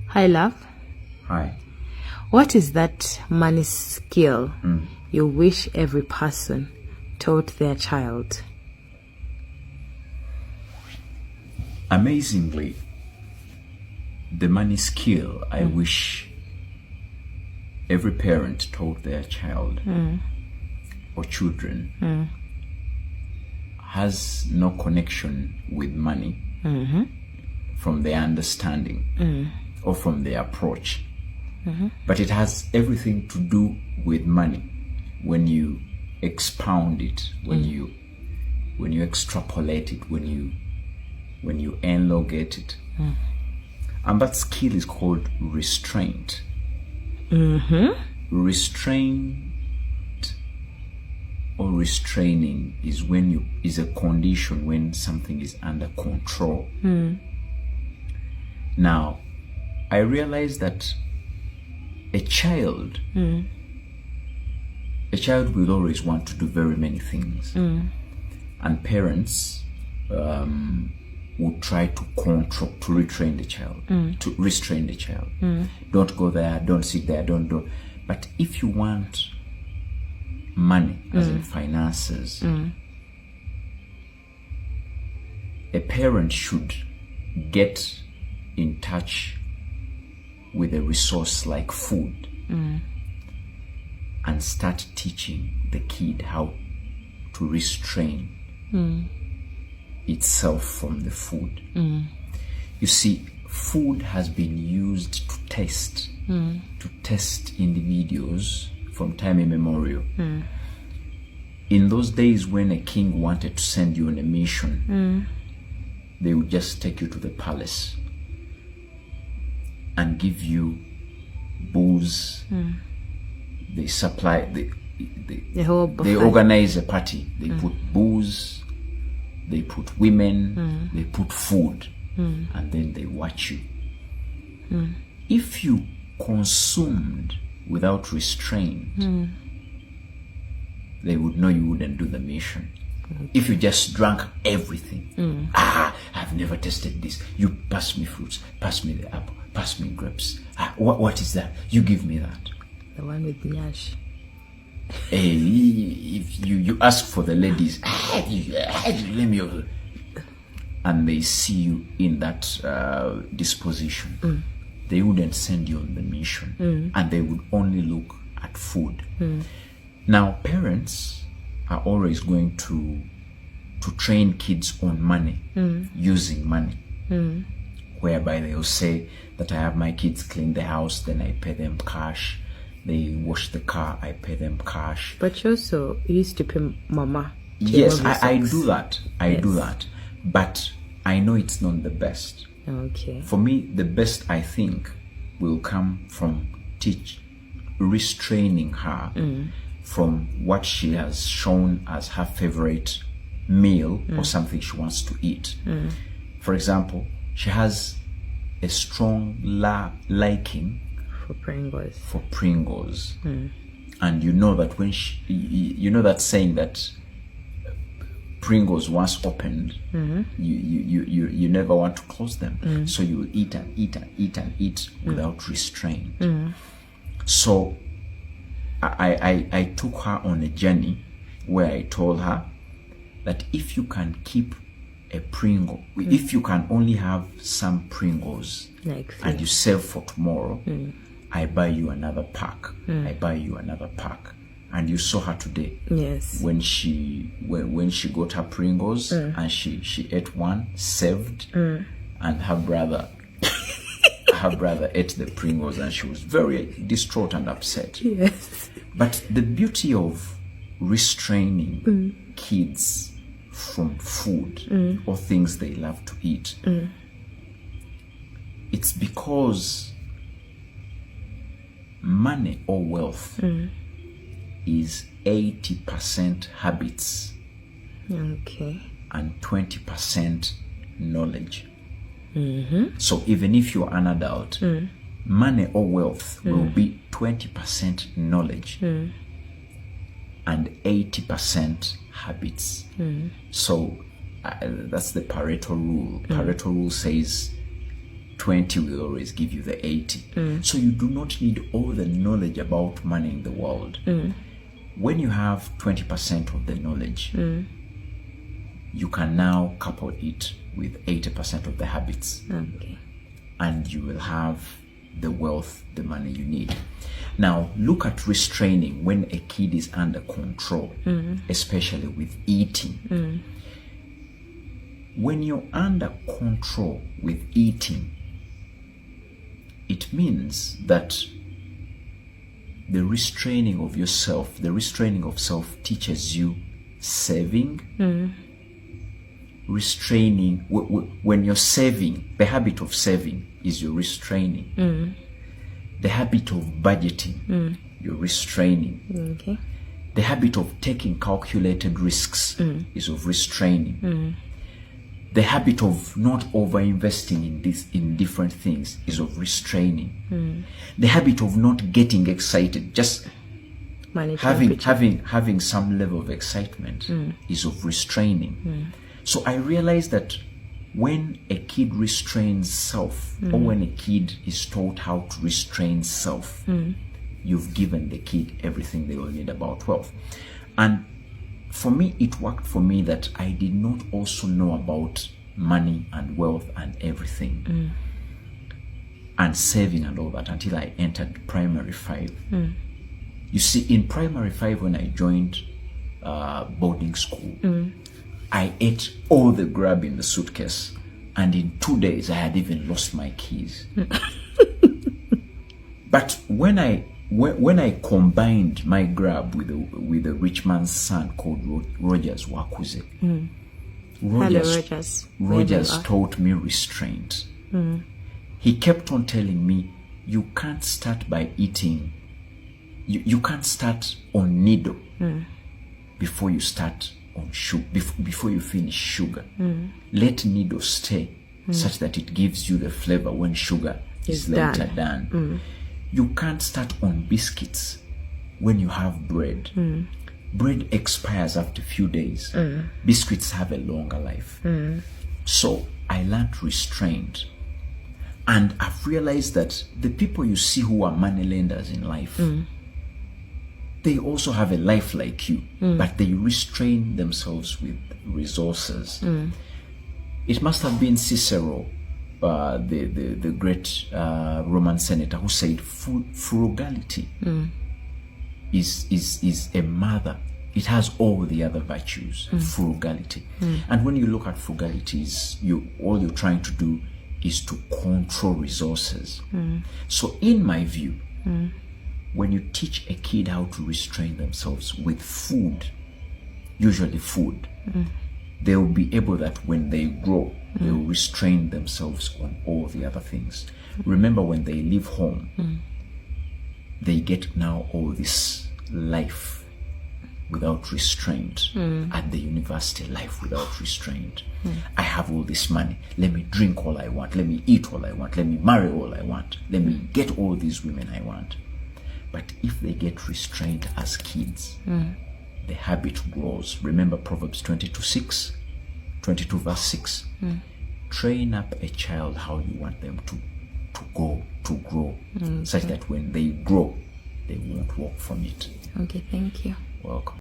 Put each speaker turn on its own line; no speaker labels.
Hi, love.
Hi.
What is that money skill you wish every person taught their child?
Amazingly, the money skill I wish every parent taught their child or children has no connection with money from their understanding or from their approach. But it has everything to do with money when you expound it, when you extrapolate it, when you elongate it. And that skill is called restraint. Restraint or restraining is a condition when something is under control. Now, I realize that a child will always want to do very many things, and parents would try to restrain the child. Don't go there, don't sit there, don't do. But if you want money, as in finances, a parent should get in touch with a resource like food and start teaching the kid how to restrain itself from the food. You see, food has been used to test individuals from time immemorial. In those days when a king wanted to send you on a mission, they would just take you to the palace and give you booze. They supply the whole buffet. They organize a party. They put booze, they put women, they put food, and then they watch you. If you consumed without restraint, they would know you wouldn't do the mission. If you just drank everything, I've never tasted this. You pass me fruits, pass me the apple, pass me grapes. What is that? You give me that.
The one with Nyash.
If you ask for the ladies, let me, and they see you in that disposition, they wouldn't send you on the mission, and they would only look at food. Now, parents are always going to train kids on money, using money, whereby they will say that I have my kids clean the house, then I pay them cash. They wash the car, I pay them cash.
But you also used to pay mama.
Yes, I do that. I do that. But I know it's not the best.
Okay.
For me, the best, I think, will come from restraining her from what she has shown as her favorite meal or something she wants to eat. For example, she has a strong liking for Pringles. And you know that when you know that saying that Pringles once opened, you never want to close them. So you eat and eat and eat and eat without restraint. So I took her on a journey where I told her that if you can keep a Pringle, if you can only have some Pringles and you save for tomorrow, I buy you another pack. I buy you another pack. And you saw her today.
Yes.
When she got her Pringles and she ate one, saved, and her brother ate the Pringles, and she was very distraught and upset.
Yes.
But the beauty of restraining kids from food or things they love to eat, it's because money or wealth is 80% habits,
okay,
and 20% knowledge. So even if you're an adult, money or wealth will be 20% knowledge and 80% habits. So that's the Pareto rule. Pareto rule says 20 will always give you the 80. So you do not need all the knowledge about money in the world. When you have 20% of the knowledge, you can now couple it with 80% of the habits.
Okay.
And you will have the wealth, the money you need. Now, look at restraining when a kid is under control, especially with eating. When you're under control with eating, it means that the restraining of yourself, the restraining of self teaches you saving, restraining. When you're saving, the habit of saving is your restraining. The habit of budgeting, you're restraining.
Okay.
The habit of taking calculated risks is of restraining. The habit of not over-investing in different things is of restraining. The habit of not getting excited, just having some level of excitement is of restraining. So I realized that when a kid restrains self, or when a kid is taught how to restrain self, you've given the kid everything they will need about wealth. And for me, it worked for me that I did not also know about money and wealth and everything and saving and all that until I entered primary 5. You see, in primary 5, when I joined boarding school, I ate all the grub in the suitcase, and in 2 days I had even lost my keys. But when I combined my grab with a rich man's son called Rogers Wakuze, Rogers taught me restraint. He kept on telling me, you can't start by eating. You can't start on needle before you start on sugar, before you finish sugar. Let needle stay such that it gives you the flavor when sugar is later done. You can't start on biscuits when you have bread. Bread expires after a few days. Biscuits have a longer life. So I learned restraint. And I've realized that the people you see who are money lenders in life, they also have a life like you, but they restrain themselves with resources. It must have been Cicero, the great Roman senator, who said frugality is a mother. It has all the other virtues, frugality. And when you look at frugality, all you're trying to do is to control resources. So in my view, when you teach a kid how to restrain themselves with food, usually food, they'll be able that when they grow, they'll restrain themselves on all the other things. Remember, when they leave home, they get now all this life without restraint. At the university, life without restraint. I have all this money. Let me drink all I want. Let me eat all I want. Let me marry all I want. Let me get all these women I want. But if they get restrained as kids, the habit grows. Remember Proverbs 22 verse 6. Train up a child how you want them to grow, such that when they grow, they won't walk from it.
Okay, thank you.
Welcome.